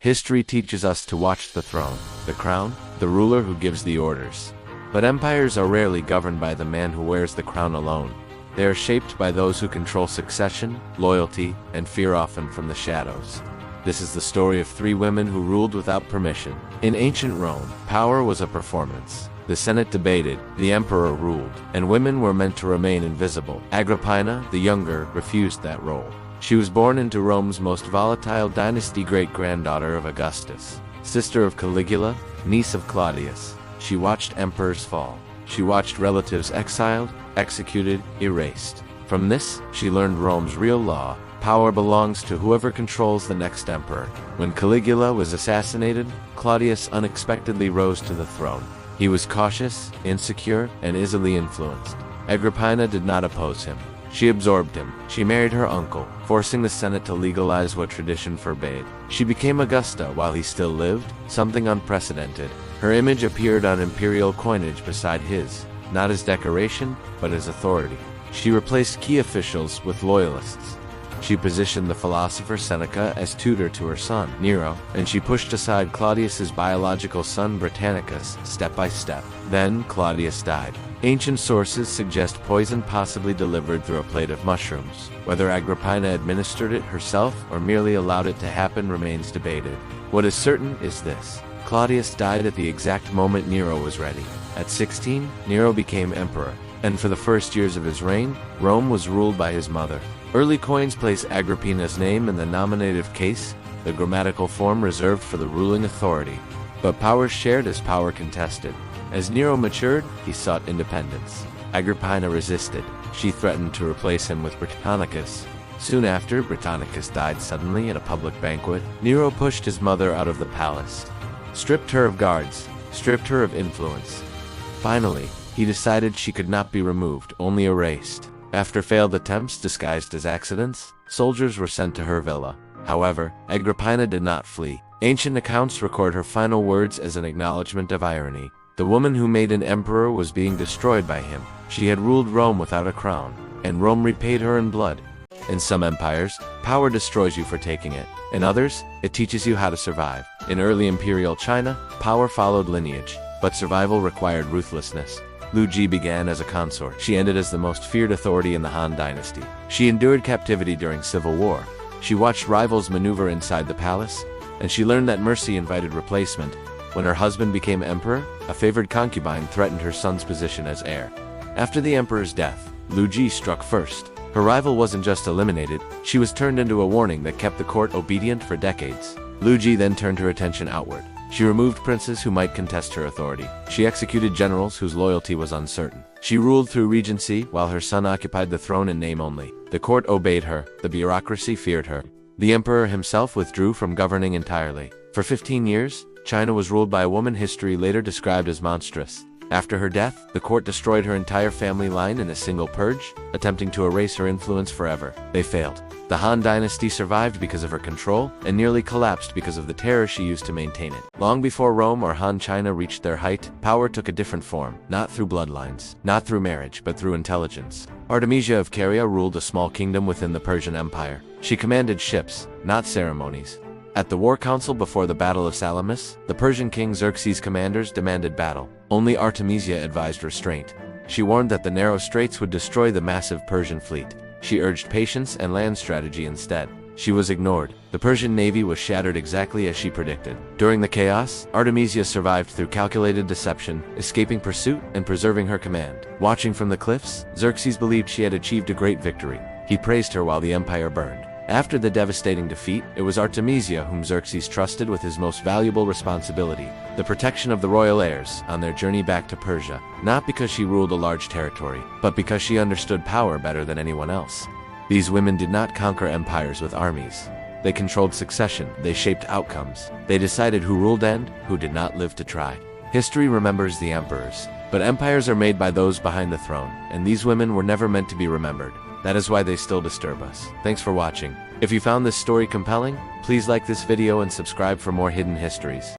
History teaches us to watch the throne, the crown, the ruler who gives the orders. But empires are rarely governed by the man who wears the crown alone. They are shaped by those who control succession, loyalty, and fear, often from the shadows. This is the story of three women who ruled without permission. In ancient Rome, power was a performance. The Senate debated, the emperor ruled, and women were meant to remain invisible. Agrippina, the younger, refused that role. She was born into Rome's most volatile dynasty, great-granddaughter of Augustus, sister of Caligula, niece of Claudius. She watched emperors fall. She watched relatives exiled, executed, erased. From this, she learned Rome's real law: power belongs to whoever controls the next emperor. When Caligula was assassinated, Claudius unexpectedly rose to the throne. He was cautious, insecure, and easily influenced. Agrippina did not oppose him. She absorbed him. She married her uncle, forcing the Senate to legalize what tradition forbade. She became Augusta while he still lived, something unprecedented. Her image appeared on imperial coinage beside his, not as decoration, but as authority. She replaced key officials with loyalists. She positioned the philosopher Seneca as tutor to her son, Nero, and she pushed aside Claudius's biological son Britannicus, step by step. Then Claudius died. Ancient sources suggest poison possibly delivered through a plate of mushrooms. Whether Agrippina administered it herself or merely allowed it to happen remains debated. What is certain is this: Claudius died at the exact moment Nero was ready. At 16, Nero became emperor, and for the first years of his reign, Rome was ruled by his mother. Early coins place Agrippina's name in the nominative case, the grammatical form reserved for the ruling authority. But power shared is power contested. As Nero matured, he sought independence. Agrippina resisted. She threatened to replace him with Britannicus. Soon after, Britannicus died suddenly at a public banquet. Nero pushed his mother out of the palace, stripped her of guards, stripped her of influence. Finally, he decided she could not be removed, only erased. After failed attempts disguised as accidents, soldiers were sent to her villa. However, Agrippina did not flee. Ancient accounts record her final words as an acknowledgement of irony. The woman who made an emperor was being destroyed by him. She had ruled Rome without a crown, and Rome repaid her in blood. In some empires, power destroys you for taking it. In others, it teaches you how to survive. In early imperial China, power followed lineage, but survival required ruthlessness. Lu Ji began as a consort. She ended as the most feared authority in the Han dynasty. She endured captivity during civil war. She watched rivals maneuver inside the palace, and she learned that mercy invited replacement. When her husband became emperor, a favored concubine threatened her son's position as heir. After the emperor's death, Lu Ji struck first. Her rival wasn't just eliminated, she was turned into a warning that kept the court obedient for decades. Lu Ji then turned her attention outward. She removed princes who might contest her authority. She executed generals whose loyalty was uncertain. She ruled through regency while her son occupied the throne in name only. The court obeyed her, the bureaucracy feared her. The emperor himself withdrew from governing entirely. For 15 years, China was ruled by a woman history later described as monstrous. After her death, the court destroyed her entire family line in a single purge, attempting to erase her influence forever. They failed. The Han dynasty survived because of her control, and nearly collapsed because of the terror she used to maintain it. Long before Rome or Han China reached their height, power took a different form, not through bloodlines, not through marriage, but through intelligence. Artemisia of Caria ruled a small kingdom within the Persian Empire. She commanded ships, not ceremonies. At the war council before the Battle of Salamis, the Persian king Xerxes' commanders demanded battle. Only Artemisia advised restraint. She warned that the narrow straits would destroy the massive Persian fleet. She urged patience and land strategy instead. She was ignored. The Persian navy was shattered exactly as she predicted. During the chaos, Artemisia survived through calculated deception, escaping pursuit and preserving her command. Watching from the cliffs, Xerxes believed she had achieved a great victory. He praised her while the empire burned. After the devastating defeat, it was Artemisia whom Xerxes trusted with his most valuable responsibility, the protection of the royal heirs on their journey back to Persia, not because she ruled a large territory, but because she understood power better than anyone else. These women did not conquer empires with armies. They controlled succession, they shaped outcomes. They decided who ruled and who did not live to try. History remembers the emperors, but empires are made by those behind the throne, and these women were never meant to be remembered. That is why they still disturb us. Thanks for watching. If you found this story compelling, please like this video and subscribe for more hidden histories.